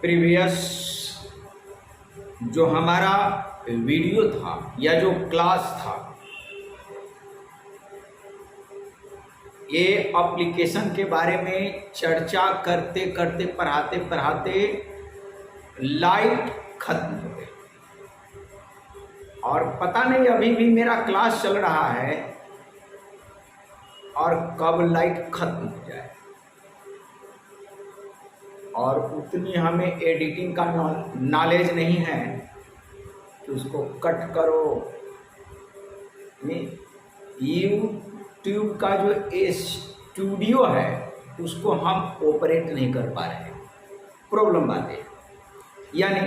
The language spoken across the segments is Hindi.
प्रीवियस जो हमारा वीडियो था या जो क्लास था, ये एप्लीकेशन के बारे में चर्चा करते करते पढ़ाते पढ़ाते लाइट खत्म हो गई और पता नहीं अभी भी मेरा क्लास चल रहा है और कब लाइट खत्म हो जाए। और उतनी हमें एडिटिंग का नॉलेज नहीं है कि उसको कट करो। यूट्यूब का जो स्टूडियो है उसको हम ऑपरेट नहीं कर पा रहे हैं, प्रॉब्लम बात है। यानी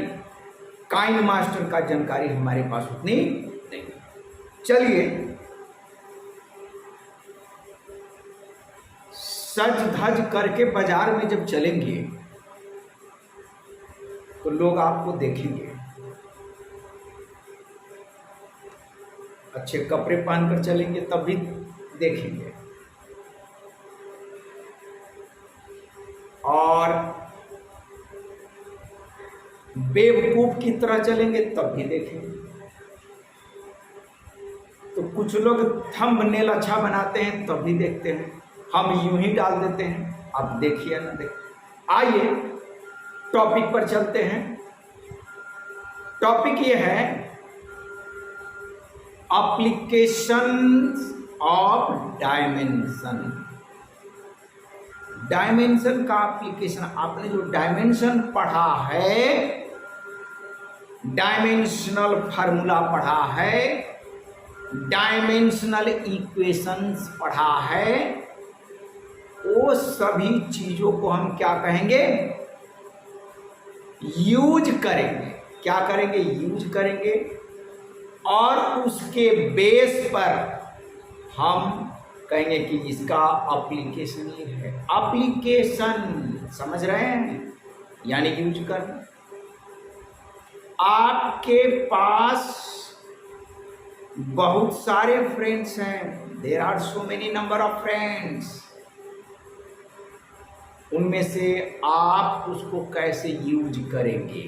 काइन मास्टर का जानकारी हमारे पास उतनी नहीं। चलिए सज धज करके बाजार में जब चलेंगे तो लोग आपको देखेंगे, अच्छे कपड़े पहनकर चलेंगे तब भी देखेंगे, और बेवकूफ की तरह चलेंगे तब भी देखेंगे। तो कुछ लोग थंबनेल अच्छा बनाते हैं तब भी देखते हैं, हम यूं ही डाल देते हैं, आप देखिए ना देखिए। आइए टॉपिक पर चलते हैं। टॉपिक ये है एप्लीकेशन ऑफ डायमेंशन। डायमेंशन का एप्लीकेशन, आपने जो डायमेंशन पढ़ा है, डायमेंशनल फार्मूला पढ़ा है, डायमेंशनल इक्वेशंस पढ़ा है, वो सभी चीजों को हम क्या कहेंगे, यूज करेंगे। क्या करेंगे, यूज करेंगे। और उसके बेस पर हम कहेंगे कि इसका एप्लीकेशन ये है। एप्लीकेशन समझ रहे हैं, यानी यूज करना। आपके पास बहुत सारे फ्रेंड्स हैं, there are so many number of friends. उनमें से आप उसको कैसे यूज करेंगे,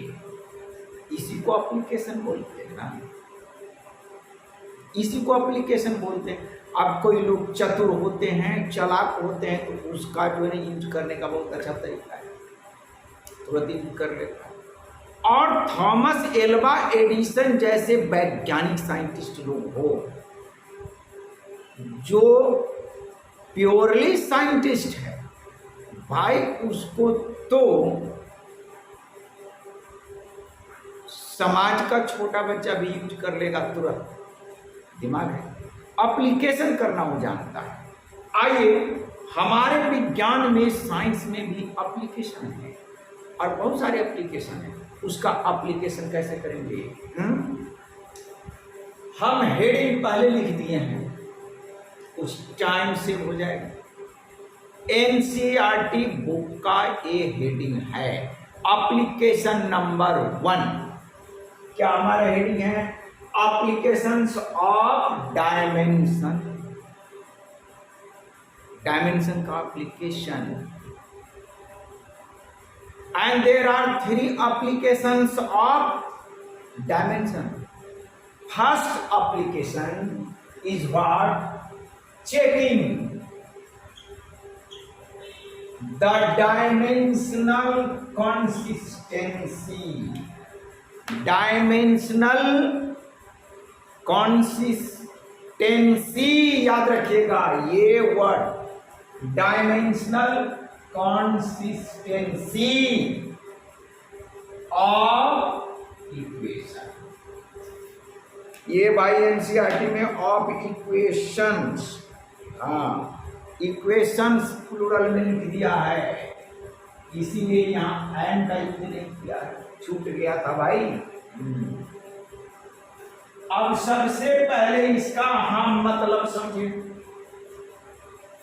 इसी को एप्लीकेशन बोलते हैं ना, इसी को एप्लीकेशन बोलते हैं। अब कोई लोग चतुर होते हैं, चालाक होते हैं, तो उसका जो है यूज करने का बहुत अच्छा तरीका है, तुरंत यूज कर लेता है। और थॉमस एल्वा एडिसन जैसे वैज्ञानिक साइंटिस्ट लोग हो, जो प्योरली साइंटिस्ट है भाई, उसको तो समाज का छोटा बच्चा भी यूज कर लेगा तुरंत, दिमाग है। एप्लीकेशन करना वो जानता है। आइए, हमारे विज्ञान में, साइंस में भी एप्लीकेशन है और बहुत सारे एप्लीकेशन है। उसका एप्लीकेशन कैसे करेंगे? हम हेडिंग पहले लिख दिए हैं, कुछ टाइम से हो जाएगा। एनसीईआरटी बुक का ये हेडिंग है, एप्लीकेशन नंबर 1। क्या हमारा हेडिंग है? Applications of dimension. डायमेंशन का application. And there are 3 applications of dimension. First application is what? Checking the dimensional consistency। Dimensional consistency, याद रखिएगा ये word, dimensional consistency of equation. ये भाई एनसीईआरटी में ऑफ इक्वेशंस, हाँ, इक्वेशंस प्लूरल में लिख दिया है, इसीलिए यहाँ एंड का यूज नहीं किया, छूट गया था भाई। अब सबसे पहले इसका हम मतलब समझे।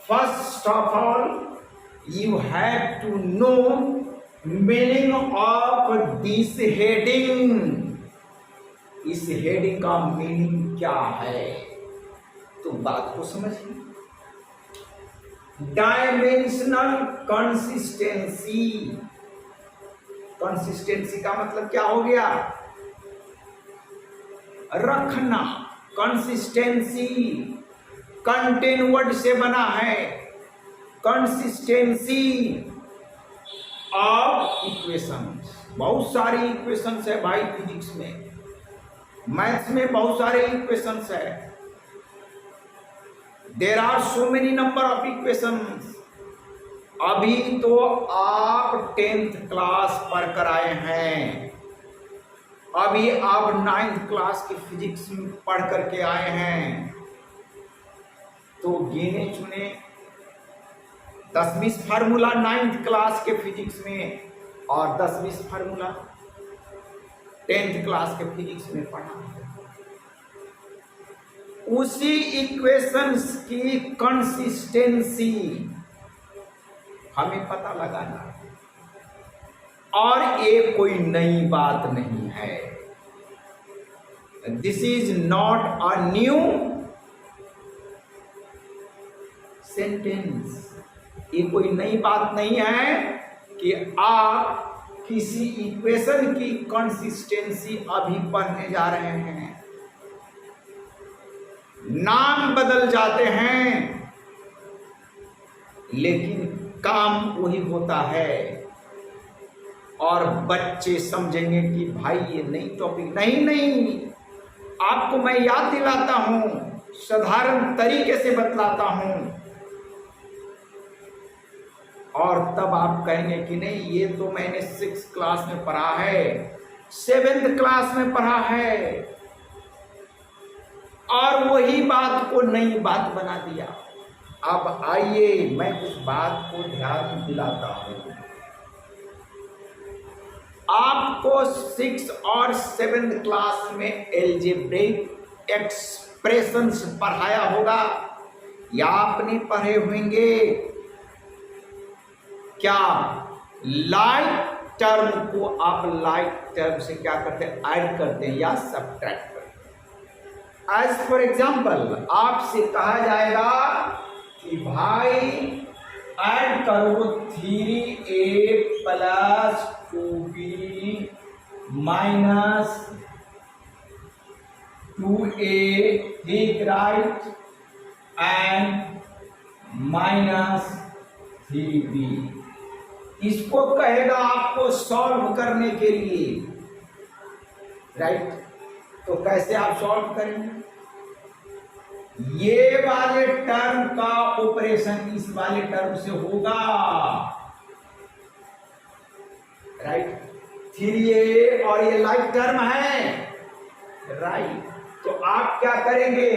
First of all you have to know meaning of this heading. इस हेडिंग का मीनिंग क्या है, तो बात को समझिए। डायमेंशनल कंसिस्टेंसी कंसिस्टेंसी का मतलब क्या हो गया? रखना। कंसिस्टेंसी कंटेन वर्ड से बना है। Consistency of equations. बहुत सारी इक्वेशंस है भाई फिजिक्स में, मैथ्स में बहुत सारे इक्वेशंस है। There are so many number of equations. अभी तो आप 10th क्लास पढ़ कर आए हैं, अभी आप 9th क्लास की फिजिक्स में पढ़ करके आए हैं, तो गिने चुने 10-20 फार्मूला 9th क्लास के फिजिक्स में और 10-20 फार्मूला 10th क्लास के फिजिक्स में पढ़ा। उसी इक्वेशंस की कंसिस्टेंसी हमें पता लगाना है, और ये कोई नई बात नहीं है। This is not a new sentence. ये कोई नई बात नहीं है कि आप किसी इक्वेशन की कंसिस्टेंसी अभी पढ़ने जा रहे हैं। नाम बदल जाते हैं लेकिन काम वही होता है, और बच्चे समझेंगे कि भाई ये नई टॉपिक नहीं। आपको मैं याद दिलाता हूं, साधारण तरीके से बतलाता हूं, और तब आप कहेंगे कि नहीं ये तो मैंने 6th क्लास में पढ़ा है, 7th क्लास में पढ़ा है, और वही बात को नई बात बना दिया। अब आइए मैं कुछ बात को ध्यान दिलाता हूं। आपको 6th और 7th क्लास में एल्जेब्रिक एक्सप्रेशंस पढ़ाया होगा या आपने पढ़े होंगे। क्या लाइक टर्म को आप लाइक टर्म से क्या करते हैं? ऐड करते हैं या सब्ट्रैक्ट करते हैं। एज फॉर एग्जाम्पल आपसे कहा जाएगा कि भाई ऐड करो 3a + 2b - 2a, ठीक राइट, एंड -3b। इसको कहेगा आपको सॉल्व करने के लिए, राइट। तो कैसे आप सॉल्व करेंगे? ये वाले टर्म का ऑपरेशन इस वाले टर्म से होगा, राइट। 3a और ये लाइक टर्म है, राइट। तो आप क्या करेंगे?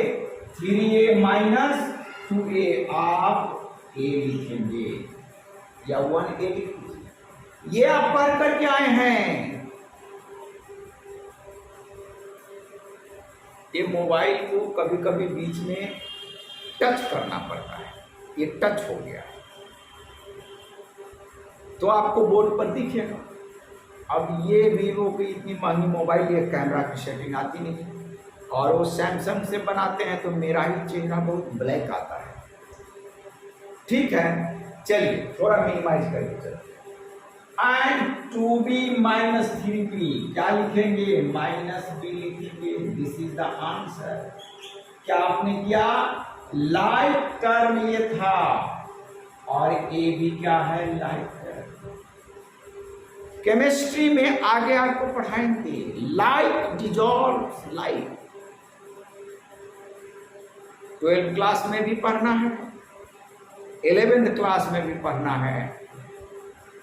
3a - 2a आप a लिखेंगे या 1a लिखेंगे। ये आप पढ़ करके आए हैं। ये मोबाइल को कभी कभी बीच में टच करना पड़ता है, ये टच हो गया तो आपको बोर्ड पर दिखेगा। अब ये वीवो की इतनी महंगी मोबाइल, ये कैमरा की सेटिंग आती नहीं, और वो सैमसंग से बनाते हैं तो मेरा ही चेहरा बहुत ब्लैक आता है। ठीक है, चलिए थोड़ा मिनिमाइज करके चलते हैं। एंड 2b - 3b क्या लिखेंगे? -b लिखेंगे। This is the answer. क्या आपने किया? लाइक टर्म ये था, और a भी क्या है? Like term. केमिस्ट्री में आगे आपको पढ़ाएंगे like dissolve like. 12th class में भी पढ़ना है, 11th क्लास में भी पढ़ना है,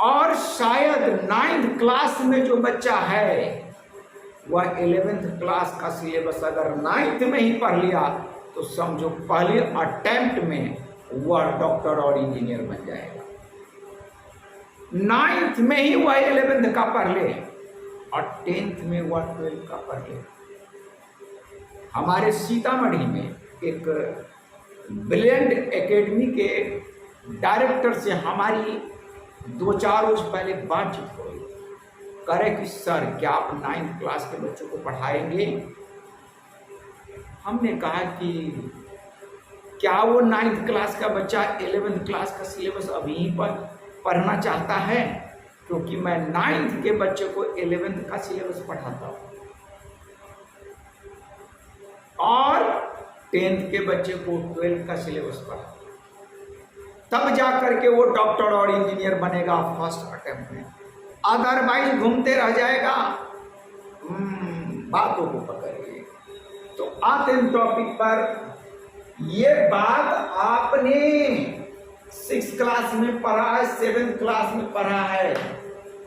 और शायद 9th क्लास में जो बच्चा है वह 11th क्लास का सिलेबस अगर 9th में ही पढ़ लिया तो समझो पहले अटेम्प्ट में वह डॉक्टर और इंजीनियर बन जाएगा। 9th में ही वह 11th का पढ़ ले और 10th में वह 12th का पढ़ ले। हमारे सीतामढ़ी में एक ब्रिलियंट एकेडमी के डायरेक्टर से हमारी 2-4 रोज पहले बातचीत हुई। कह रहे कि सर क्या आप 9th क्लास के बच्चों को पढ़ाएंगे? हमने कहा कि क्या वो 9th क्लास का बच्चा 11th क्लास का सिलेबस अभी पर पढ़ना चाहता है? क्योंकि मैं 9th के बच्चे को 11th का सिलेबस पढ़ाता हूँ और 10th के बच्चे को 12th का सिलेबस पढ़ाता हूँ, तब जाकर के वो डॉक्टर और इंजीनियर बनेगा फर्स्ट अटेम्प्ट में। अदरवाइज घूमते रह जाएगा। बातों को पकड़िए। तो आते हैं टॉपिक पर। ये बात आपने 6th क्लास में पढ़ा है, 7th क्लास में पढ़ा है।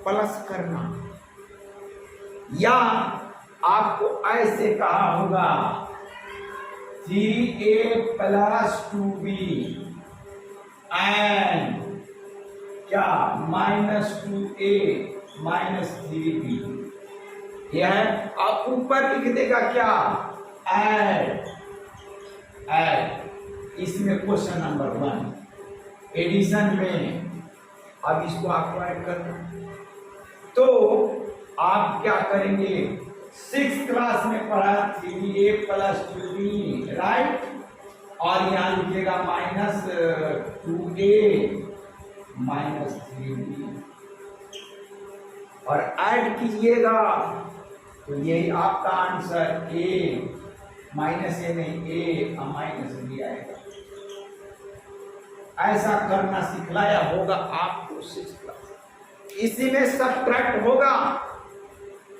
प्लस करना या आपको ऐसे कहा होगा 3a + 2b एंड क्या -2a - 3b। यह है। आप ऊपर लिख देगा क्या ऐड। इसमें क्वेश्चन नंबर 1 एडिशन में। अब इसको आपको ऐड करना, तो आप क्या करेंगे? 6th क्लास में पढ़ा 3a + 2b, राइट। और यहां लिखिएगा -2a - 3b और ऐड कीजिएगा, तो यही आपका आंसर a -a नहीं a -b आएगा। ऐसा करना सिखलाया होगा आपको 6th क्लास। इसी में सबट्रैक्ट होगा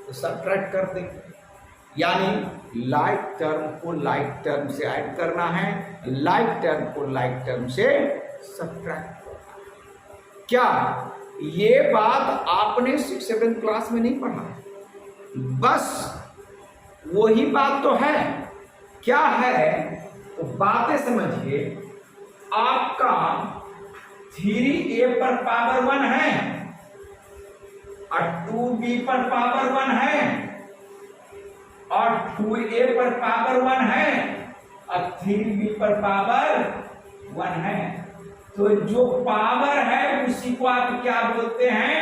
तो सबट्रैक्ट कर देंगे, यानी लाइक टर्म को लाइक टर्म से ऐड करना है, लाइक टर्म को लाइक टर्म से सबट्रैक्ट करना है। क्या ये बात आपने 6th 7th क्लास में नहीं पढ़ा? बस वही बात तो है। क्या है तो बातें समझिए। आपका 3a पर पावर 1 है और 2b पर पावर 1 है और 2a पर पावर 1 है और 3b पर पावर 1 है। तो जो पावर है उसी को आप क्या बोलते हैं?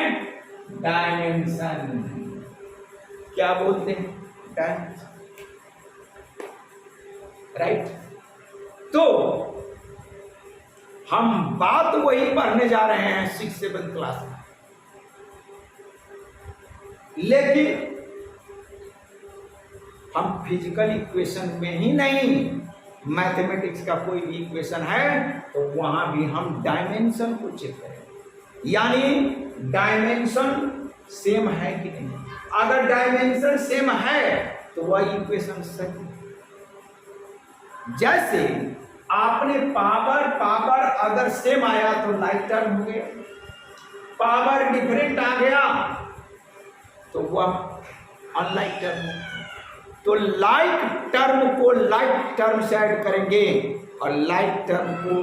डायमेंशन। क्या बोलते हैं? Dimension, right. तो हम बात वही पढ़ने जा रहे हैं 6th 7th क्लास में, लेकिन हम फिजिकल इक्वेशन में ही नहीं, मैथमेटिक्स का कोई भी इक्वेशन है तो वहां भी हम डायमेंशन को चेक करें, यानी डायमेंशन सेम है कि नहीं। अगर डायमेंशन सेम है तो वह इक्वेशन सही है। जैसे आपने पावर अगर सेम आया तो लाइक टर्म हो गया, पावर डिफरेंट आ गया तो वह अनलाइक टर्म। तो लाइक टर्म को लाइक टर्म से ऐड करेंगे और लाइक टर्म को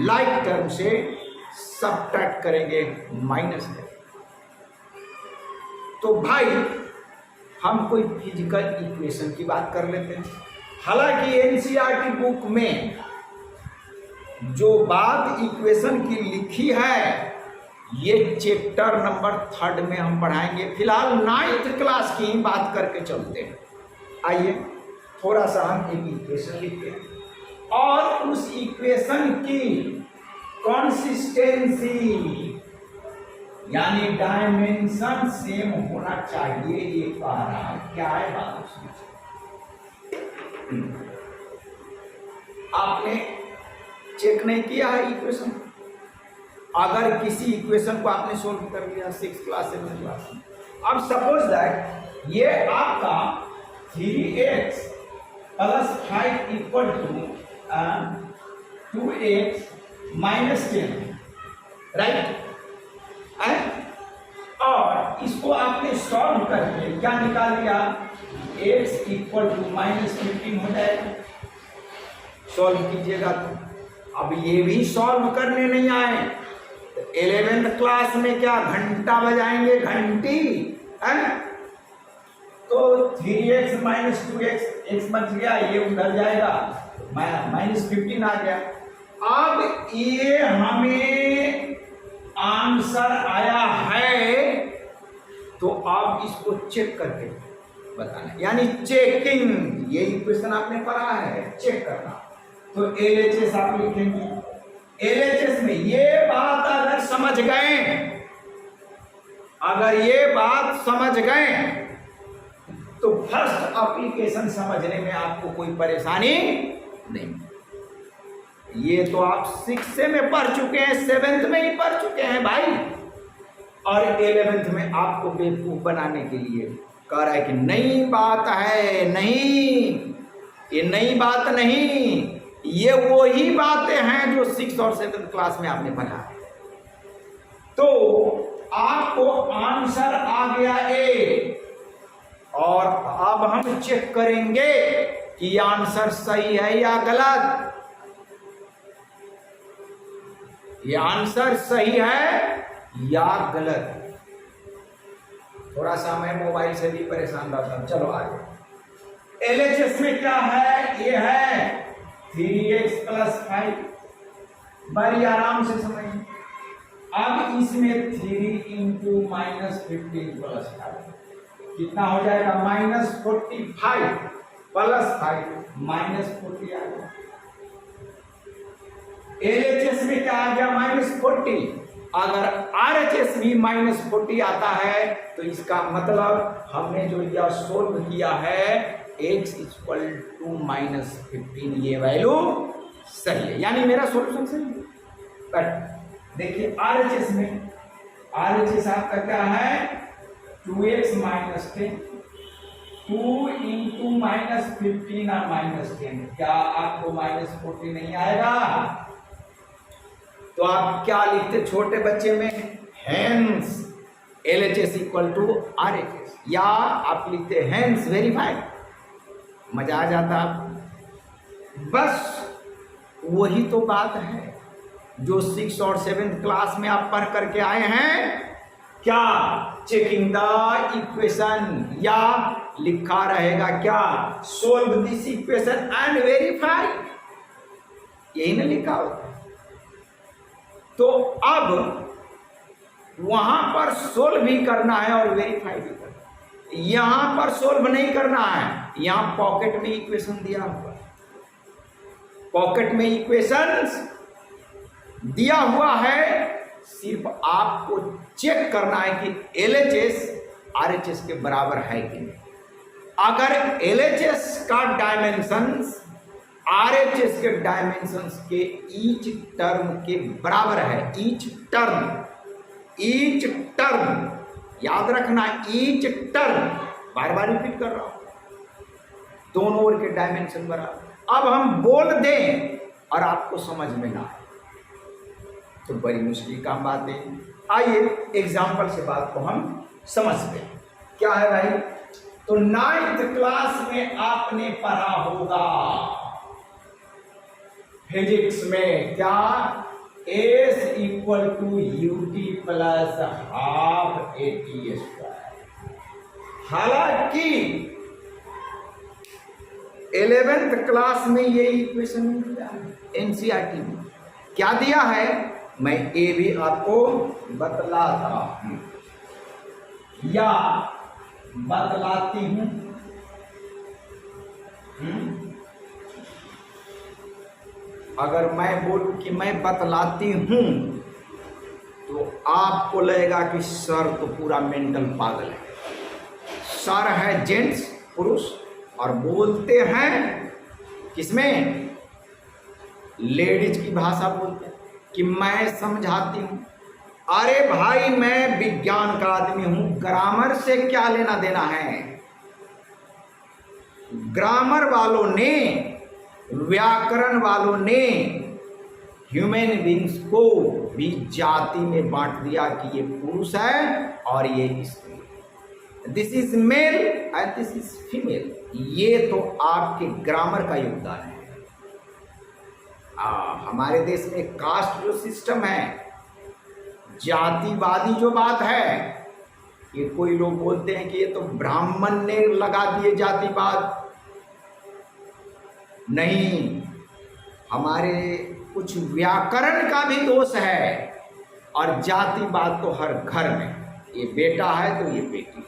लाइक टर्म से सबट्रैक्ट करेंगे, माइनस करेंगे। तो भाई हम कोई फिजिकल इक्वेशन की बात कर लेते हैं। हालांकि एनसीईआरटी बुक में जो बात इक्वेशन की लिखी है ये चैप्टर नंबर 3 में हम पढ़ाएंगे। फिलहाल 9th क्लास की ही बात करके चलते हैं। आइए थोड़ा सा हम एक इक्वेशन लिखते हैं और उस इक्वेशन की कंसिस्टेंसी यानी डायमेंशन सेम होना चाहिए। ये कह रहा है, क्या है बात उसमें? आपने चेक नहीं किया है इक्वेशन? अगर किसी इक्वेशन को आपने सोल्व कर लिया 6th क्लास 7th क्लास में, अब सपोज दैट ये आपका 3x + 5 = 2x - 10, राइट। और इसको आपने सॉल्व करके क्या निकाल लिया? x = -15 हो जाएगा। सॉल्व कीजिएगा तो अब ये भी सॉल्व करने नहीं आए तो 11th क्लास में क्या घंटा बजाएंगे? घंटी है। तो 3x - 2x, x बच गया, ये उधर जाएगा, -15 आ गया। अब ये हमें आंसर आया है तो आप इसको चेक करके बताना, यानी चेकिंग। ये इक्वेशन आपने पढ़ा है, चेक करना। तो LHS आप लिखेंगे। LHS में ये बात अगर समझ गए अगर ये बात समझ गए तो फर्स्ट एप्लीकेशन समझने में आपको कोई परेशानी नहीं। ये तो आप 6 में पढ़ चुके हैं, 7th में ही पढ़ चुके हैं भाई, और 11th में आपको बेवकूफ बनाने के लिए कह रहा है कि नई बात है। नहीं, ये नई बात नहीं, ये वही बातें हैं जो 6 और 7th क्लास में आपने पढ़ा है। तो आपको आंसर आ गया ए, और अब हम चेक करेंगे कि आंसर सही है या गलत। ये आंसर सही है या गलत। थोड़ा सा मैं मोबाइल से भी परेशान रहता हूं। चलो आगे। एलएचएस में क्या है? ये है 3x + 5। बड़ी आराम से समझिए। अब इसमें 3 × -15 + 5 कितना हो जाएगा? -45 + 5 -40 आ गया। एलएचएस में क्या आ गया? -40। अगर आरएचएस भी -40 आता है तो इसका मतलब हमने जो यह सोल्व किया है x = -15, ये वैल्यू सही है, यानी मेरा सोल्यूशन सही है। बट देखिए आरएचएस में, आरएचएस आपका क्या है? 2x - 10, 2 × -15 और -10। क्या आपको -40 नहीं आएगा? तो आप क्या लिखते छोटे बच्चे में? हेंस LHS = RHS, या आप लिखते हेंस वेरीफाइड। मजा आ जाता आपको। बस वही तो बात है जो 6 और 7th क्लास में आप पढ़ करके आए हैं। क्या? चेकिंग द इक्वेशन, या लिखा रहेगा क्या? Solve this equation and verify, यही ना लिखा होता। तो अब वहां पर सोल्व भी करना है और वेरीफाई भी करना है। यहां पर सोल्व नहीं करना है, यहां पॉकेट में इक्वेशन दिया हुआ है, पॉकेट में इक्वेशंस दिया हुआ है। सिर्फ आपको चेक करना है कि एलएचएस आरएचएस के बराबर है कि नहीं। अगर एलएचएस का डायमेंशंस आरएचएस के डायमेंशंस के ईच टर्म के बराबर है, ईच टर्म याद रखना, ईच टर्म, बार बार रिपीट कर रहा हूं, दोनों ओर के डायमेंशन बराबर। अब हम बोल दें और आपको समझ में ना आए तो बड़ी मुश्किल काम बात है। आइए एग्जाम्पल से बात को हम समझते हैं। क्या है भाई? तो 9th क्लास में आपने पढ़ा होगा फिजिक्स में, क्या? S = ut + ½ at²। हालांकि 11th क्लास में ये इक्वेशन नहीं दिया है, एनसीईआरटी में क्या दिया है मैं ये भी आपको बतलाता हूं या बतलाती हूं। अगर मैं बोलूं कि मैं बतलाती हूं तो आपको लगेगा कि सर तो पूरा मेंटल पागल है। सर है जेंट्स, पुरुष, और बोलते हैं किसमें? लेडीज की भाषा बोलते हैं कि मैं समझाती हूं। अरे भाई मैं विज्ञान का आदमी हूं, ग्रामर से क्या लेना देना है? ग्रामर वालों ने, व्याकरण वालों ने ह्यूमन बींग्स को भी जाति में बांट दिया कि ये पुरुष है और ये स्त्री, this is male and this is female. ये तो आपके ग्रामर का योगदान है। हमारे देश में कास्ट जो सिस्टम है, जातिवादी जो बात है, ये कोई लोग बोलते हैं कि ये तो ब्राह्मण ने लगा दिए जातिवाद। नहीं, हमारे कुछ व्याकरण का भी दोष है, और जातिवाद तो हर घर में, ये बेटा है तो ये बेटी,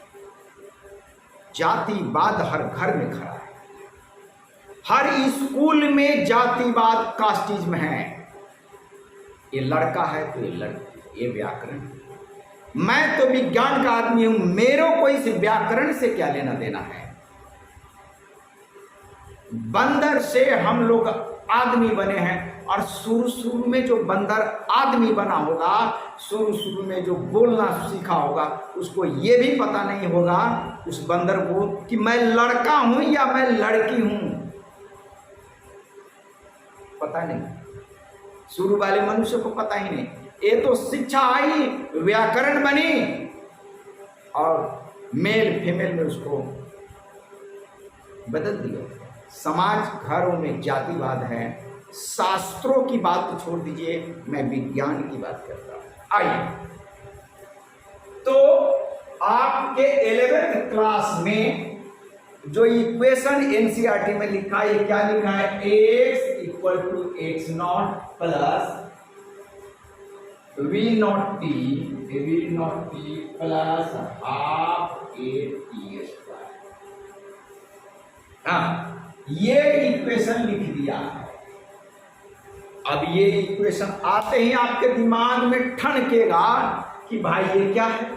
जातिवाद हर घर में खड़ा है। हर स्कूल में जातिवाद कास्टिज्म है। ये लड़का है तो ये लड़की, ये व्याकरण। मैं तो विज्ञान का आदमी हूं, मेरे को इस व्याकरण से क्या लेना देना है। बंदर से हम लोग आदमी बने हैं, और शुरू शुरू में जो बंदर आदमी बना होगा, शुरू शुरू में जो बोलना सीखा होगा, उसको ये भी पता नहीं होगा उस बंदर को कि मैं लड़का हूं या मैं लड़की हूं, पता नहीं। शुरू वाले मनुष्य को पता ही नहीं। ये तो शिक्षा आई, व्याकरण बनी, और मेल फीमेल में उसको बदल दिया। समाज घरों में जातिवाद है। शास्त्रों की बात तो छोड़ दीजिए, मैं विज्ञान की बात करता हूं। आइए, तो आपके 11th क्लास में जो इक्वेशन एनसीईआरटी में लिखा है, क्या लिखा है? x = x0 plus v0t plus half a t²। हाँ, ये इक्वेशन लिख दिया है। अब ये इक्वेशन आते ही आपके दिमाग में ठनकेगा कि भाई ये क्या है।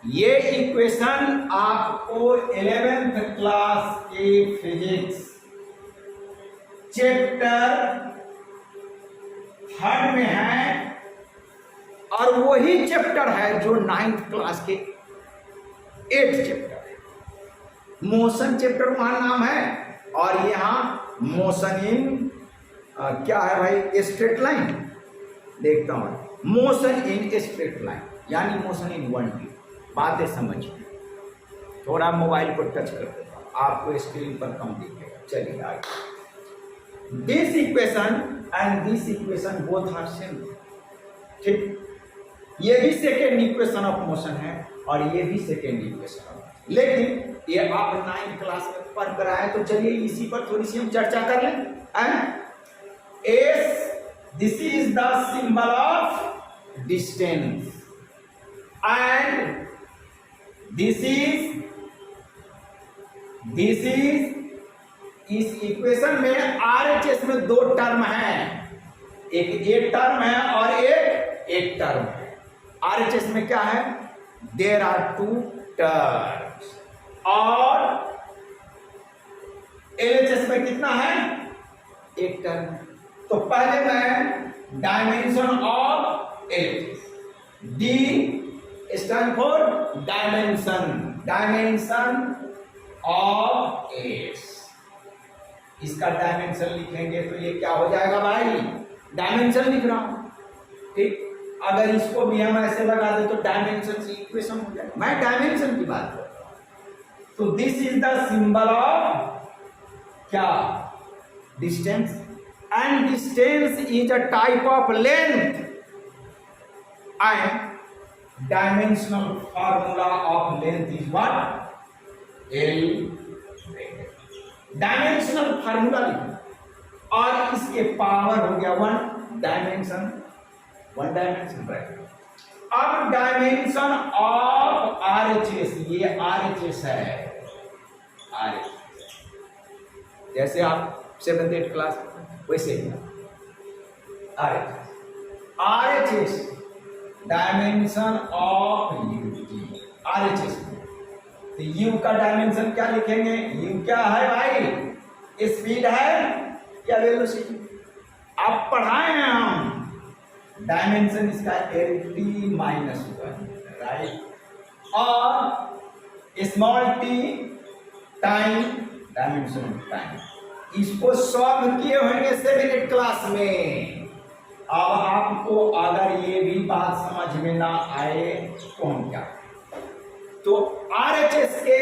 ये इक्वेशन आपको 11th क्लास के फिजिक्स चैप्टर 3 में है, और वही चैप्टर है जो 9th क्लास के 8th चैप्टर है। मोशन चैप्टर वहां नाम है, और यहां मोशन इन क्या है भाई? Straight line. देखता हूं, मोशन इन स्ट्रेट लाइन यानी मोशन इन 1D। बातें समझिए, थोड़ा मोबाइल को टच कर देता हूं, आपको स्क्रीन पर कम दिखेगा। चलिए आगे। This equation and this equation both are same. ठीक, ये भी सेकेंड इक्वेशन ऑफ मोशन है, और ये भी सेकेंड इक्वेशन ऑफ, लेकिन ये आप 9th क्लास में पढ़ कर आए, तो चलिए इसी पर थोड़ी सी हम चर्चा कर लें। S, this is the symbol of distance, and this is इस इक्वेशन में RHS में 2 टर्म है, एक ए टर्म है और एक टर्म है। RHS में क्या है? देयर आर 2 टर्म्स, और LHS में कितना है? 1 टर्म। तो पहले मैं dimension of LHS, D stand for dimension of S, इसका डायमेंशन लिखेंगे तो ये क्या हो जाएगा भाई? डायमेंशन लिख रहा हूं। ठीक, अगर इसको भी हम ऐसे लगा दे तो डायमेंशन से इक्वेशन हो जाएगा। मैं डायमेंशन की बात कर रहा हूं। तो this is the symbol of क्या? Distance, and distance is a type of length, and dimensional formula of length is what? L। Dimensional formula लिखना, और इसके पावर हो गया 1 डायमेंशन ब्रैकेट। अब डायमेंशन ऑफ RHS, ये RHS है, RHS जैसे आप 7th 8th क्लास वैसे ही RHS dimension of UT, RHS। तो U का डायमेंशन क्या लिखेंगे? U क्या है भाई? स्पीड है या वेलोसिटी? आप पढ़ाए हैं हम, डायमेंशन इसका LT-1, राइट, और small t time, dimension of time. इसको सॉल्व किए होंगे 7th 8th क्लास में। अब आपको अगर ये भी बात समझ में ना आए तो हम क्या, तो RHS के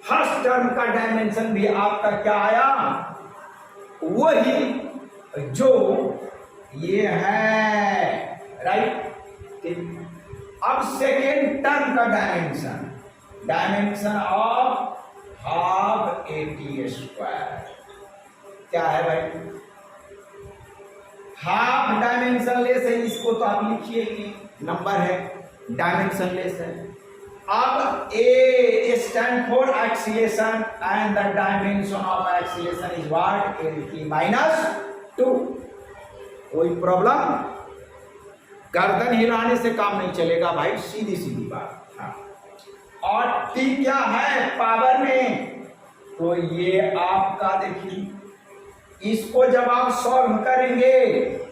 फर्स्ट टर्म का डायमेंशन भी आपका क्या आया? वही जो ये है, राइट। अब सेकेंड टर्म का डायमेंशन ऑफ हाफ AT²। क्या है भाई? हाफ डायमेंशन लेस है, इसको तो आप लिखिए ही, नंबर है, डायमेंशन लेस है। अब A stand for acceleration, and the dimension of acceleration is what? LT-2। कोई प्रॉब्लम? गर्दन हिलाने से काम नहीं चलेगा भाई, सीधी सीधी बात। हाँ। और टी क्या है पावर में, तो ये आपका देखिए, इसको जब आप सॉल्व करेंगे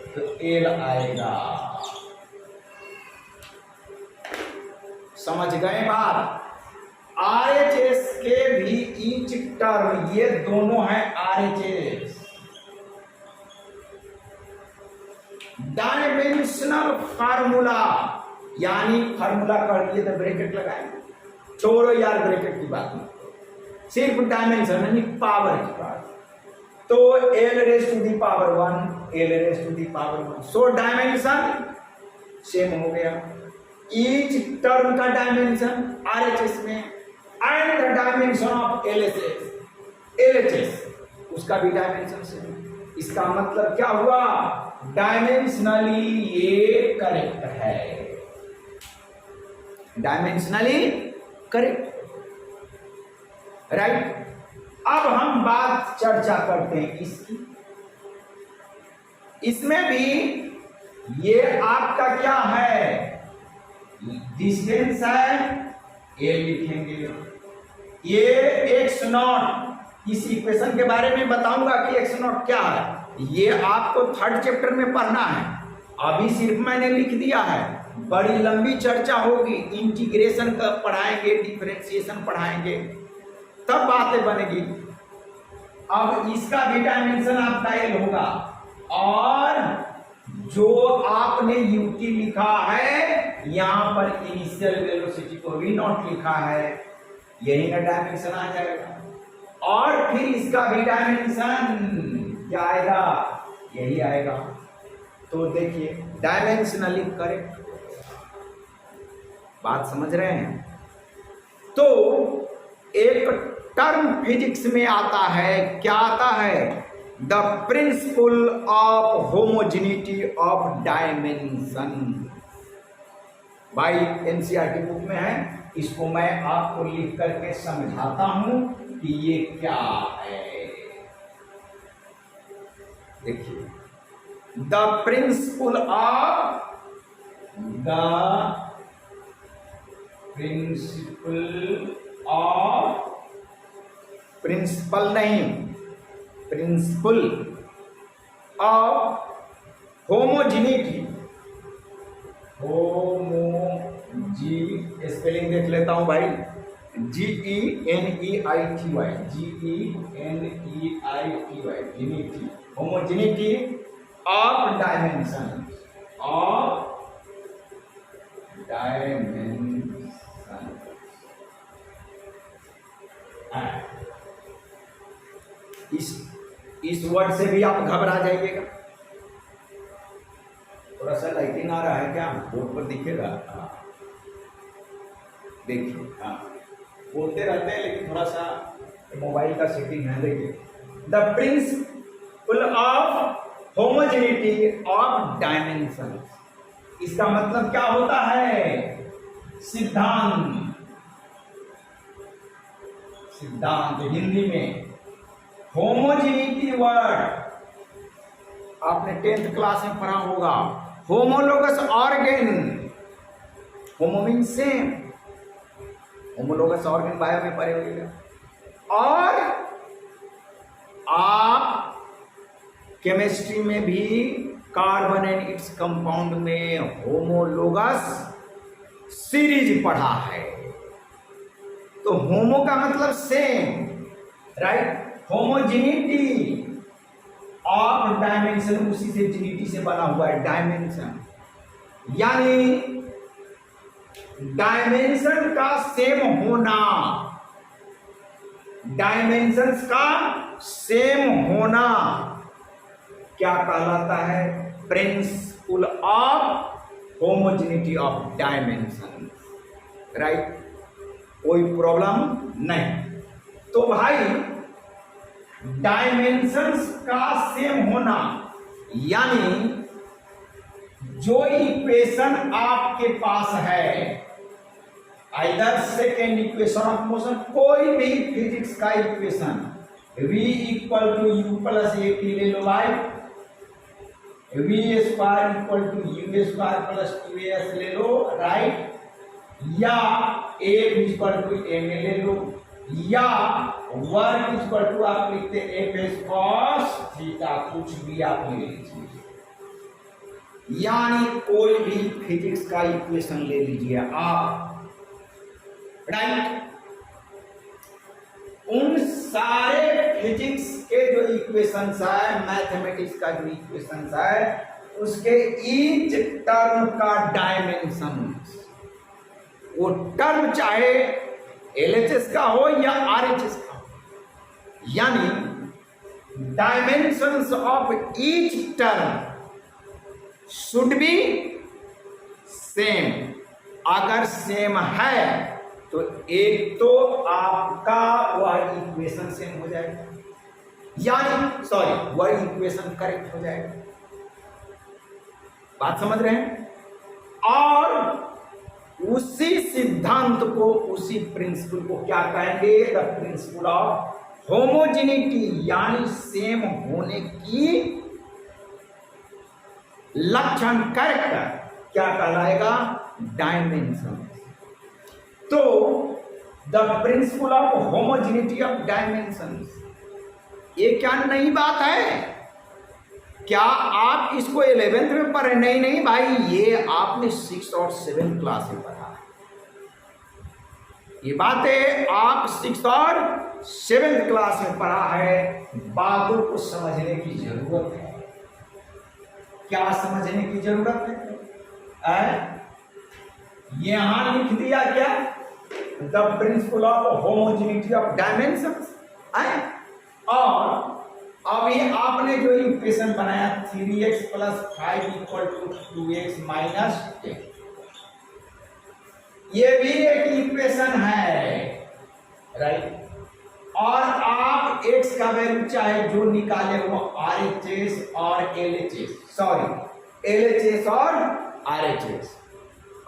तो एल आएगा। समझ गए बात? RHS के भी ईच टर्म, ये दोनों है RHS, डायमेंशनल फार्मूला, यानी फार्मूला कर दिए तो ब्रैकेट लगाएंगे, छोड़ो यार ब्रैकेट की बात नहीं, सिर्फ डायमेंशन यानी पावर की बात। तो L raise to the power 1, L raise to the power 1, so dimension same हो गया। ईच टर्म का डायमेंशन RHS में and the dimension of LHS उसका भी डायमेंशन सेम। इसका मतलब क्या हुआ, डायमेंशनली ये करेक्ट है, डायमेंशनली करेक्ट, राइट। अब हम बात चर्चा करते हैं इसकी। इसमें भी ये आपका क्या है, डिस्टेंस है, ये लिखेंगे। ये x नॉट, इस इक्वेशन के बारे में बताऊंगा कि x नॉट क्या है, ये आपको थर्ड चैप्टर में पढ़ना है, अभी सिर्फ मैंने लिख दिया है, बड़ी लंबी चर्चा होगी, इंटीग्रेशन का पढ़ाएंगे, डिफरेंशिएशन पढ़ाएंगे, तब बातें बनेगी। अब इसका भी डायमेंशन आपका एल होगा, और जो आपने यूटी लिखा है यहां पर इनिशियल वेलोसिटी को वी नॉट लिखा है, यही ना डायमेंशन आ जाएगा। और फिर इसका भी डायमेंशन क्या आएगा, यही आएगा। तो देखिए डायमेंशनली करेक्ट, बात समझ रहे हैं? तो एक टर्म फिजिक्स में आता है, क्या आता है, the principle of homogeneity of dimension, भाई एनसीईआरटी बुक में है, इसको मैं आपको लिख करके समझाता हूं कि ये क्या है। देखिए, द प्रिंसिपल ऑफ प्रिंसिपल नहीं, प्रिंसिपल ऑफ होमोजेनिटी, स्पेलिंग देख लेता हूं भाई, GENEITY, जेनिटी, होमोजेनिटी ऑफ डायमेंशन, इस वर्ड से भी आप घबरा जाइएगा। थोड़ा सा लाइटिंग आ रहा है क्या, बोर्ड पर दिखेगा? देखिए, हाँ बोलते रहते हैं लेकिन थोड़ा सा मोबाइल का सेटिंग है। देखिए, the principle of homogeneity of dimension, इसका मतलब क्या होता है, सिद्धांत, सिद्धांत हिंदी में। होमोजेनिटी वर्ड आपने 10th क्लास में पढ़ा होगा, homologous organ, homo mean same, homologous organ bio में पढ़े होंगे। और आप केमिस्ट्री में भी कार्बन एंड इट्स कंपाउंड में होमोलोगस सीरीज पढ़ा है। तो होमो का मतलब same, right, homogeneity of dimension, उसी से जेनिटी से बना हुआ है डायमेंशन, यानी डायमेंशन का सेम होना, डायमेंशंस का सेम होना क्या कहलाता है, principle of homogeneity of dimension, right, कोई प्रॉब्लम नहीं। तो भाई डायमेंशंस का सेम होना, यानी जो इक्वेशन आपके पास है, either second equation of motion, कोई भी फिजिक्स का इक्वेशन, v = u + at ले लो भाई, v square equal to u square plus 2as ले लो, राइट, या ए इक्वल टू एम ले लो, या वर्ग इक्वल टू आप लिखते एफ एस कॉस थीटा, कुछ भी आप ले लीजिए, यानी कोई भी फिजिक्स का इक्वेशन ले लीजिए आप, राइट। उन सारे फिजिक्स के जो इक्वेशंस है, मैथमेटिक्स का जो इक्वेशंस है, उसके ईच टर्म का डायमेंशन, वो टर्म चाहे एलएचएस का हो या आरएचएस का हो, यानी dimensions of each term should be same. अगर सेम है तो एक तो आपका वह इक्वेशन सेम हो जाएगा, यानी सॉरी वह इक्वेशन करेक्ट हो जाएगा। बात समझ रहे हैं? और उसी सिद्धांत को, उसी प्रिंसिपल को क्या कहेंगे? द प्रिंसिपल ऑफ होमोजेनिटी, यानी सेम होने की लक्षण, कैरेक्टर क्या कहलाएगा? डायमेंशन। तो the principle of homogeneity of dimensions, ये क्या नई बात है? क्या आप इसको 11th में पढ़े? नहीं नहीं भाई, ये आपने 6th और 7th क्लास में पढ़ा है। ये बातें आप 6th और 7th क्लास में पढ़ा है। बातों को समझने की जरूरत है। क्या समझने की जरूरत है? यहां लिख दिया क्या? The principle of homogeneity of dimensions. और अभी आपने जो इक्वेशन बनाया 3x plus 5 equal to 2x minus 10, ये भी एक इक्वेशन है, राइट। और आप x का वैल्यू चाहे जो निकाले वो RHS और LHS, सॉरी LHS और RHS,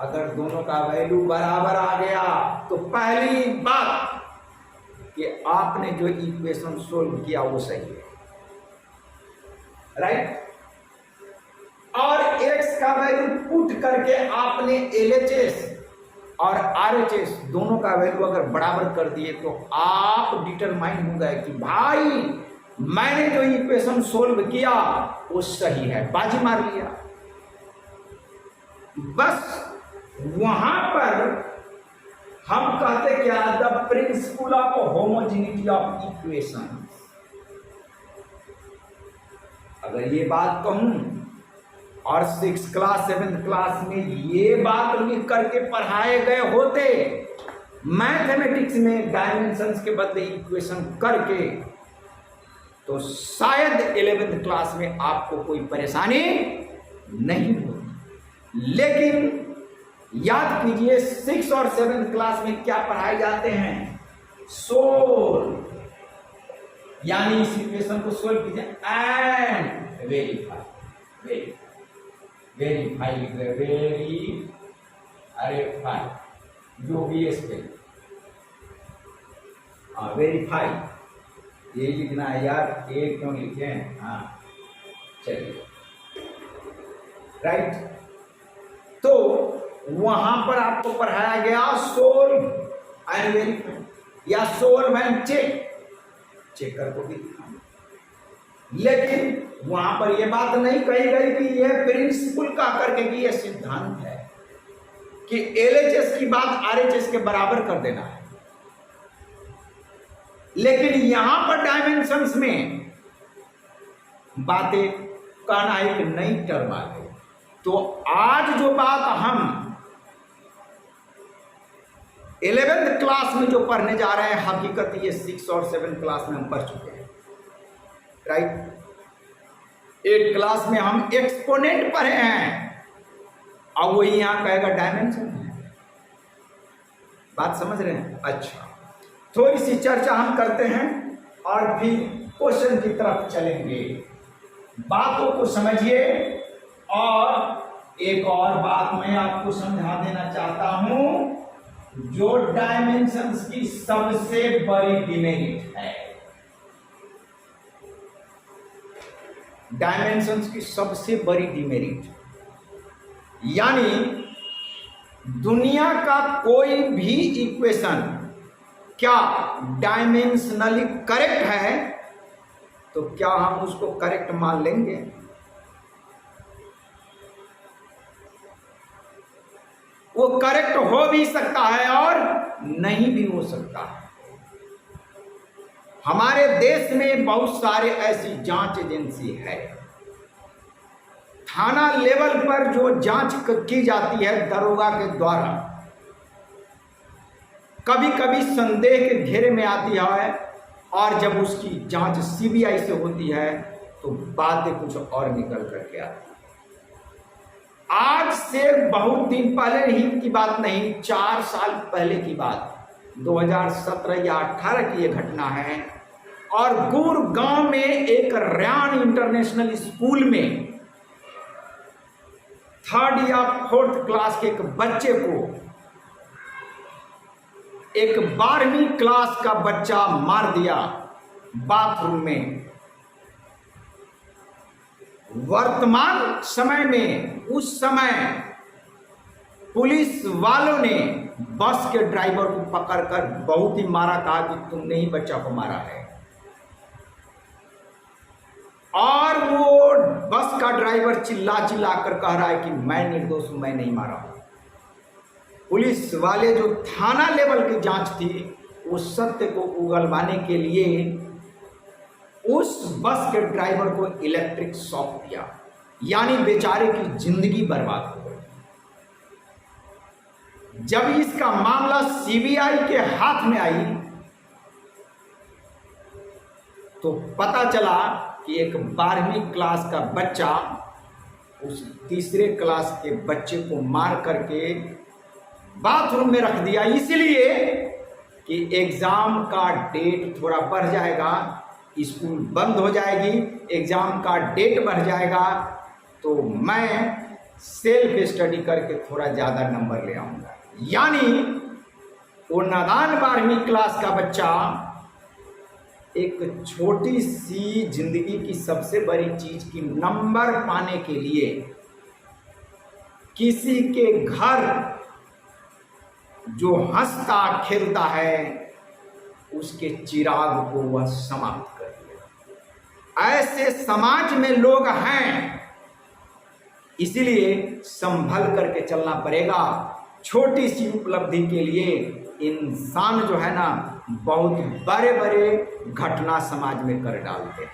अगर दोनों का वैल्यू बराबर आ गया तो पहली बात कि आपने जो इक्वेशन सोल्व किया वो सही है, राइट। और x का वैल्यू पुट करके आपने LHS और RHS दोनों का वैल्यू अगर बराबर कर दिए तो आप डिटरमाइन हो गए कि भाई मैंने जो इक्वेशन सोल्व किया वो सही है, बाजी मार लिया। बस वहां पर हम कहते क्या? The principle of homogeneity of equation. अगर ये बात कहूं और 6th क्लास 7th क्लास में ये बात लिख करके पढ़ाए गए होते मैथमेटिक्स में डायमेंशंस के बदले इक्वेशन करके, तो शायद 11th क्लास में आपको कोई परेशानी नहीं होती। लेकिन याद कीजिए 6th और 7th क्लास में क्या पढ़ाए जाते हैं? सोल्व, यानी इस इक्वेशन को सोल्व कीजिए एंड वेरीफाई, जो भी है वेरीफाई, ये लिखना है यार, ये क्यों लिखे हैं? हाँ चलिए, राइट। तो वहां पर आपको पढ़ाया गया सोल्व एंड वेरीफाई, या सोल्व एंड चेक कर को भी दिखाना। लेकिन वहां पर यह बात नहीं कही गई कि यह प्रिंसिपल का करके कि यह सिद्धांत है कि LHS की बात RHS के बराबर कर देना है। लेकिन यहां पर डायमेंशंस में बातें कहना एक नई टर्म आ गई। तो आज जो बात हम 11th क्लास में जो पढ़ने जा रहे हैं, हकीकत ये 6th और 7th क्लास में हम पढ़ चुके हैं, राइट। 8th क्लास में हम एक्सपोनेंट पढ़े हैं, अब वही यहां कहेगा डायमेंशन है। बात समझ रहे हैं? अच्छा, थोड़ी सी चर्चा हम करते हैं और फिर क्वेश्चन की तरफ चलेंगे। बातों को समझिए। और एक और बात मैं आपको समझा देना चाहता हूं, जो डायमेंशंस की सबसे बड़ी डिमेरिट है, डायमेंशंस की सबसे बड़ी डिमेरिट, यानी दुनिया का कोई भी इक्वेशन क्या डायमेंशनली करेक्ट है तो क्या हम उसको करेक्ट मान लेंगे? वो करेक्ट हो भी सकता है और नहीं भी हो सकता है। हमारे देश में बहुत सारे ऐसी जांच एजेंसी है, थाना लेवल पर जो जांच की जाती है दरोगा के द्वारा, कभी कभी संदेह के घेरे में आती है और जब उसकी जांच सीबीआई से होती है तो बातें कुछ और निकल करके आती है। आज से बहुत दिन पहले ही की बात नहीं, 4 साल पहले की बात, 2017 या 18 की यह घटना है। और गुड़गांव में एक रयान इंटरनेशनल स्कूल में 3rd या 4th क्लास के एक बच्चे को एक 12वीं क्लास का बच्चा मार दिया बाथरूम में। वर्तमान समय में उस समय पुलिस वालों ने बस के ड्राइवर को पकड़कर बहुत ही मारा, कहा कि तुमने ही बच्चा को मारा है। और वो बस का ड्राइवर चिल्ला चिल्ला कर कह रहा है कि मैं निर्दोष हूं, मैं नहीं मारा हूं। पुलिस वाले जो थाना लेवल की जांच थी उस सत्य को उगलवाने के लिए उस बस के ड्राइवर को इलेक्ट्रिक शॉक दिया, यानी बेचारे की जिंदगी बर्बाद हो गई। जब इसका मामला सीबीआई के हाथ में आई तो पता चला कि एक 12वीं क्लास का बच्चा उस 3रे क्लास के बच्चे को मार करके बाथरूम में रख दिया, इसलिए कि एग्जाम का डेट थोड़ा बढ़ जाएगा, स्कूल बंद हो जाएगी, एग्जाम का डेट बढ़ जाएगा तो मैं सेल्फ स्टडी करके थोड़ा ज़्यादा नंबर ले आऊँगा। यानी वो नादान 12वीं क्लास का बच्चा एक छोटी सी जिंदगी की सबसे बड़ी चीज की नंबर पाने के लिए किसी के घर जो हंसता खेलता है उसके चिराग को वह समाप्त कर दिया। ऐसे समाज में लोग हैं, इसीलिए संभल करके चलना पड़ेगा। छोटी सी उपलब्धि के लिए इंसान जो है ना बहुत बड़े बड़े घटना समाज में कर डालते हैं।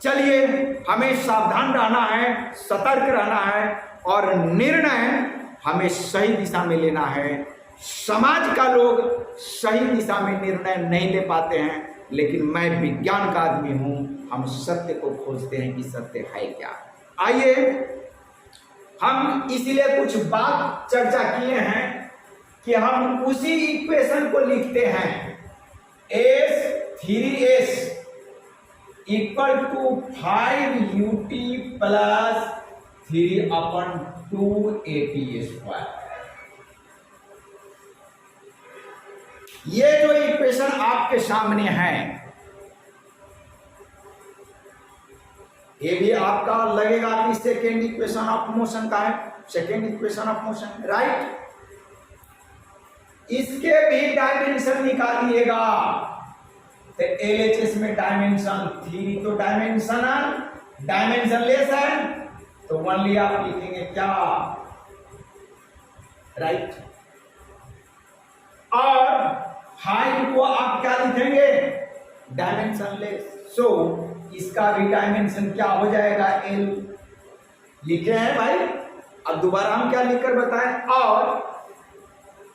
चलिए हमें सावधान रहना है, सतर्क रहना है और निर्णय हमें सही दिशा में लेना है। समाज का लोग सही दिशा में निर्णय नहीं ले पाते हैं, लेकिन मैं विज्ञान का आदमी हूं, हम सत्य को खोजते हैं कि सत्य है क्या। आइए हम इसलिए कुछ बात चर्चा किए हैं कि हम उसी इक्वेशन को लिखते हैं, S3S equal to 5ut plus 3/2at²। ये जो इक्वेशन आपके सामने है ये भी आपका लगेगा कि सेकेंड इक्वेशन ऑफ मोशन का है, second equation of motion, right. इसके भी डायमेंशन निकालिएगा तो LHS में डायमेंशन 3 तो डायमेंशन लेस है तो ओनली आप लिखेंगे क्या, राइट। और 5 को आप क्या लिखेंगे, डायमेंशन लेस। सो इसका भी डायमेंशन क्या हो जाएगा, L। लिखे हैं भाई, अब दोबारा हम क्या लिखकर बताएं। और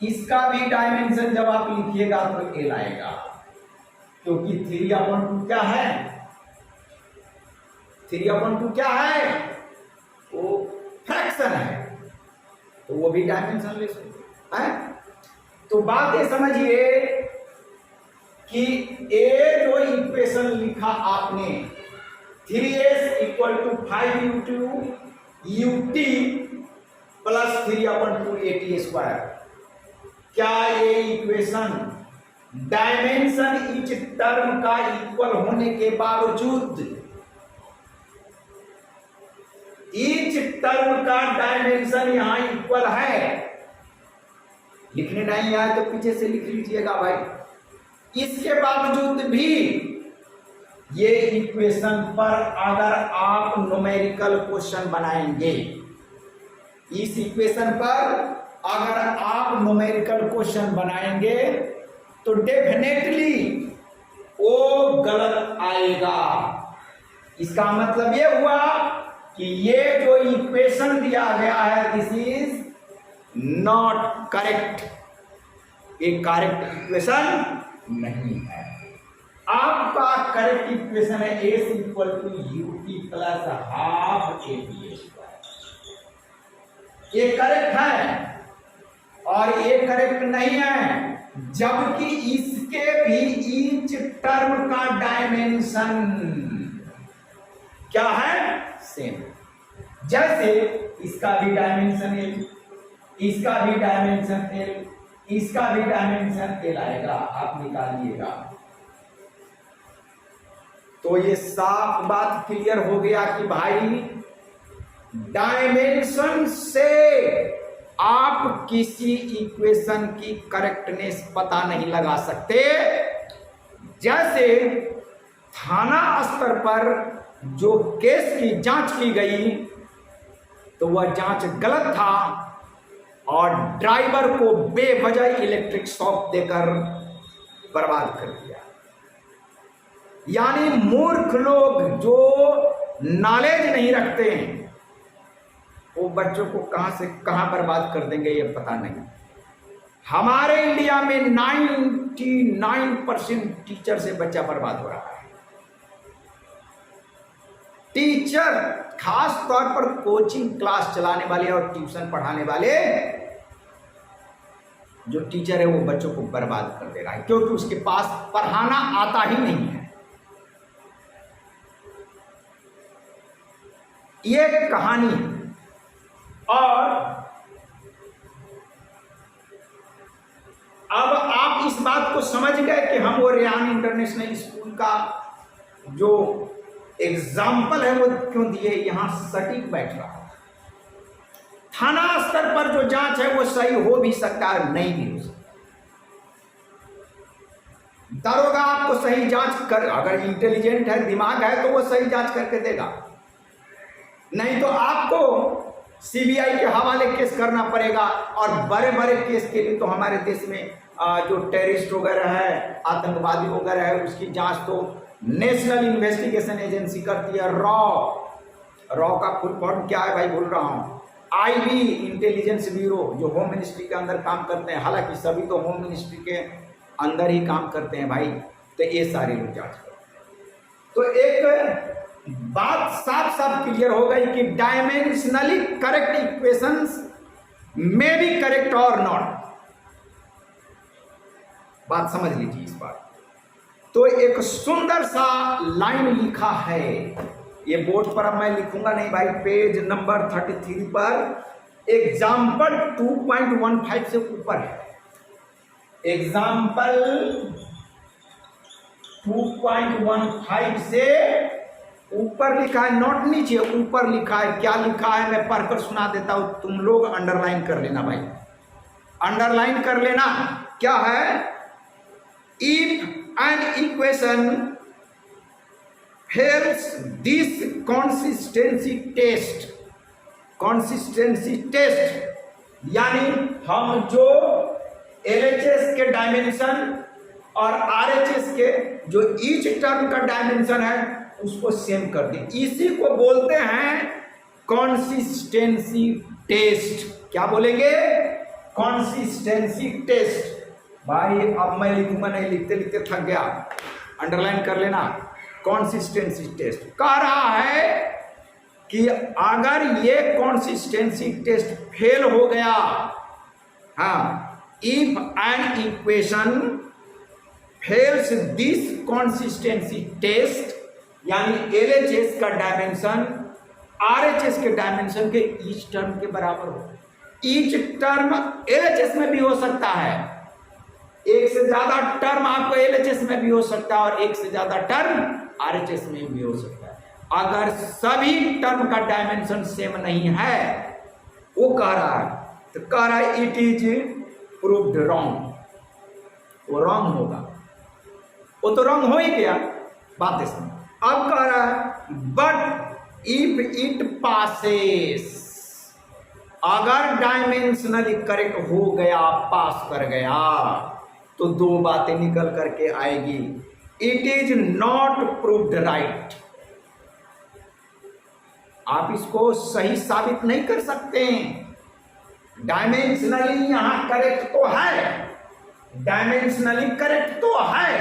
इसका भी डायमेंशन जब आप लिखिएगा तो L आएगा, क्योंकि 3/2 क्या है, 3/2 क्या है, वो फ्रैक्शन है, तो वो भी डायमेंशन लेस है। तो बात ये समझिए कि ए जो इक्वेशन लिखा आपने 3S equal to 5ut plus 3/2at², क्या ये इक्वेशन डायमेंशन ईच टर्म का इक्वल होने के बावजूद ईच टर्म का डायमेंशन यहां इक्वल है। लिखने नहीं आए तो पीछे से लिख लीजिएगा भाई। इसके बावजूद भी ये इक्वेशन पर अगर आप न्यूमेरिकल क्वेश्चन बनाएंगे, इस इक्वेशन पर अगर आप न्यूमेरिकल क्वेश्चन बनाएंगे तो डेफिनेटली वो गलत आएगा। इसका मतलब ये हुआ कि ये जो इक्वेशन दिया गया है दिस इज नॉट करेक्ट, ये करेक्ट इक्वेशन नहीं है। आपका करेक्ट इक्वेशन है a equal to ut plus half a b square. ये करेक्ट है और ये करेक्ट नहीं है, जबकि इसके भी ईच टर्म का डायमेंशन क्या है, सेम। जैसे इसका भी डायमेंशन l, इसका भी डायमेंशन l, इसका भी डायमेंशन l आएगा, आप निकालिएगा। तो ये साफ बात क्लियर हो गया कि भाई डायमेंशन से आप किसी इक्वेशन की करेक्टनेस पता नहीं लगा सकते। जैसे थाना स्तर पर जो केस की जांच की गई तो वह जांच गलत था और ड्राइवर को बेवजह इलेक्ट्रिक शॉक देकर बर्बाद कर दिया। यानी मूर्ख लोग जो नॉलेज नहीं रखते हैं वो बच्चों को कहां से कहां बर्बाद कर देंगे ये पता नहीं। हमारे इंडिया में 99% टीचर से बच्चा बर्बाद हो रहा है। टीचर खास तौर पर कोचिंग क्लास चलाने वाले और ट्यूशन पढ़ाने वाले जो टीचर है वो बच्चों को बर्बाद कर दे रहा है, क्योंकि उसके पास पढ़ाना आता ही नहीं है। ये कहानी है। और अब आप इस बात को समझ गए कि हम वो रेहान इंटरनेशनल स्कूल का जो एग्जाम्पल है वो क्यों दिए, यहां सटीक बैठ रहा है। थाना स्तर पर जो जांच है वो सही हो भी सकता है, नहीं भी हो सकता। दरोगा आपको सही जांच कर, अगर इंटेलिजेंट है, दिमाग है, तो वो सही जांच करके देगा। नहीं तो आपको सीबीआई के हवाले केस करना पड़ेगा। और बड़े बड़े केस के लिए तो हमारे देश में जो टेररिस्ट वगैरह है, आतंकवादी वगैरह है, उसकी जांच तो नेशनल इन्वेस्टिगेशन एजेंसी करती है। रॉ का फुल फॉर्म क्या है भाई, भूल रहा हूं। आईबी, इंटेलिजेंस ब्यूरो, जो होम मिनिस्ट्री के अंदर काम करते हैं। हालांकि सभी तो होम मिनिस्ट्री के अंदर ही काम करते हैं भाई, तो ये सारे लोग जांच करते हैं। तो एक बात साफ साफ क्लियर हो गई कि dimensionally correct equations may be correct और नॉट। बात समझ लीजिए इस बात। तो एक सुंदर सा लाइन लिखा है, ये बोर्ड पर अब मैं लिखूंगा नहीं भाई, पेज नंबर 33 पर एग्जाम्पल 2.15 से ऊपर है। एग्जाम्पल 2.15 से ऊपर लिखा है, नोट नीचे, ऊपर लिखा है। क्या लिखा है मैं पढ़कर सुना देता हूं, तुम लोग अंडरलाइन कर लेना भाई, अंडरलाइन कर लेना। क्या है, if an equation fails this consistency test, consistency test यानी हम जो एलएचएस के डायमेंशन और आरएचएस के जो ईच टर्म का डायमेंशन है उसको सेम कर दें, इसी को बोलते हैं कंसिस्टेंसी टेस्ट। क्या बोलेंगे, कंसिस्टेंसी टेस्ट। भाई अब मैं लिखूंगा नहीं, लिखते लिखते थक गया, अंडरलाइन कर लेना। कंसिस्टेंसी टेस्ट कह रहा है कि अगर ये कंसिस्टेंसी टेस्ट फेल हो गया, हाँ, if an equation fails this consistency test, यानी एलएचएस का डायमेंशन आरएचएस के डायमेंशन के ईच टर्म के बराबर हो। ईच टर्म एलएचएस में भी हो सकता है, एक से ज्यादा टर्म आपको एलएचएस में भी हो सकता है और एक से ज्यादा टर्म आरएचएस में भी हो सकता है। अगर सभी टर्म का डायमेंशन सेम नहीं है, वो कह रहा है, तो कह रहा है इट इज प्रूव्ड रॉन्ग, वो रॉन्ग होगा, वो तो रॉन्ग हो ही गया, बात सुन। अब कह रहा है बट इफ इट पासेस, अगर डायमेंशनली करेक्ट हो गया, पास कर गया, तो दो बातें निकल करके आएगी। It is not proved right, आप इसको सही साबित नहीं कर सकते। डायमेंशनली यहां करेक्ट तो है, डायमेंशनली करेक्ट तो है,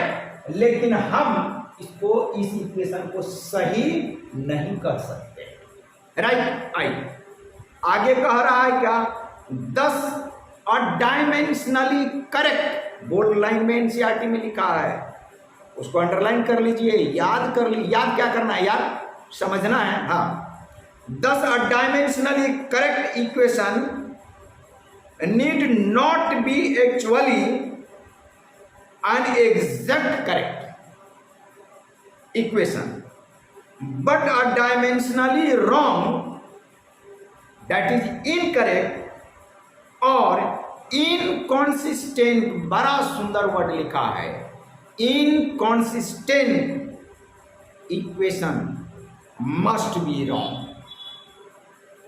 लेकिन हम इसको, इस इक्वेशन को सही नहीं कर सकते। राइट, आई आगे कह रहा है क्या, 10 और डायमेंशनली करेक्ट, बोल्ड लाइन में एनसीईआरटी में लिखा है, उसको अंडरलाइन कर लीजिए, याद कर लीजिए। याद क्या करना है यार, समझना है। हाँ, 10 और dimensionally correct equation need not be actually an exact correct equation, but a dimensionally wrong, that is incorrect or inconsistent, बड़ा सुंदर वर्ड लिखा है, inconsistent equation must be wrong।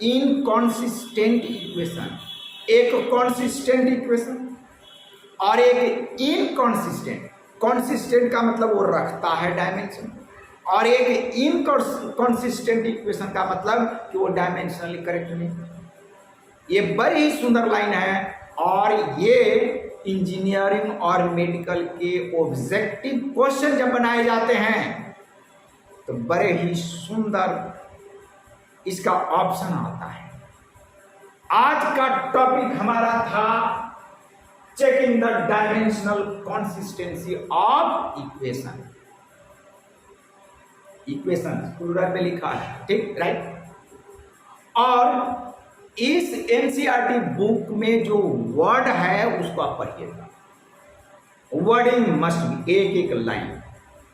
inconsistent equation, एक consistent equation और एक inconsistent। कॉन्सिस्टेंट का मतलब वो रखता है डायमेंशन, और एक इनकॉन्सिस्टेंट इक्वेशन का मतलब कि वो डायमेंशनली करेक्ट नहीं। ये बड़ी ही सुंदर लाइन है, और ये इंजीनियरिंग और मेडिकल के ऑब्जेक्टिव क्वेश्चन जब बनाए जाते हैं तो बड़े ही सुंदर इसका ऑप्शन आता है। आज का टॉपिक हमारा था checking the dimensional consistency of equation. Equation plural में लिखा है, ठीक, राइट। और इस एनसीईआरटी बुक में जो वर्ड है उसको आप पढ़िएगा, वर्डिंग मस्ट बी, एक एक लाइन,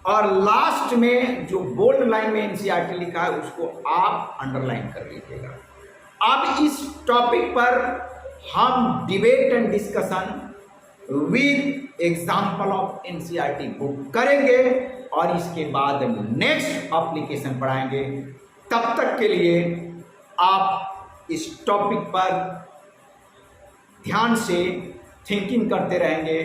और लास्ट में जो बोल्ड लाइन में एनसीईआरटी लिखा है उसको आप अंडरलाइन कर लीजिएगा। अब इस टॉपिक पर हम debate and discussion with example of NCERT book करेंगे, और इसके बाद नेक्स्ट एप्लीकेशन पढ़ाएंगे। तब तक के लिए आप इस टॉपिक पर ध्यान से थिंकिंग करते रहेंगे,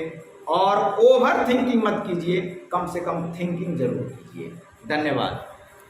और ओवर थिंकिंग मत कीजिए, कम से कम थिंकिंग जरूर कीजिए। धन्यवाद।